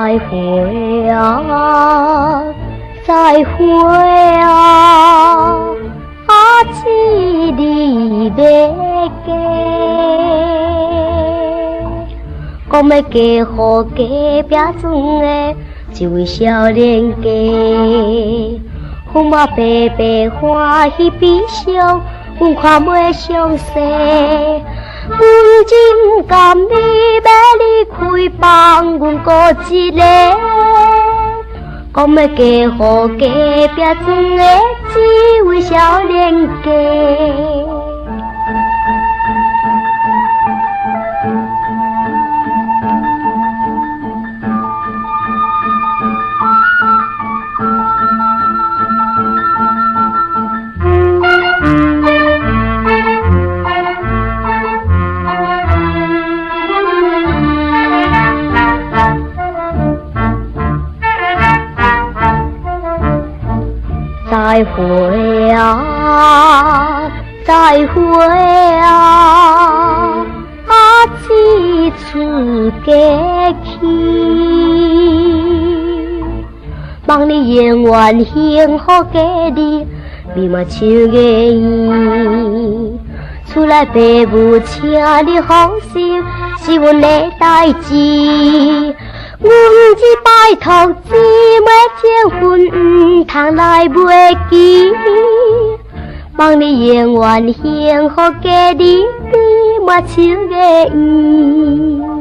再会啊，再会啊，一日要嫁，讲要嫁互隔壁庄的一位少年家，阮嘛白白欢喜悲伤，阮看袂详细。阮真甘你要离开，放阮孤一个，讲要嫁互隔壁庄的一位少年家。再会啊，再会啊，一出家去，望你永远幸福家己，美满像个圆。厝内爸母，请你放心，是阮的代志。阮只拜托姊妹结婚，唔通来袂记。望你永远幸福家己，美满像个圆。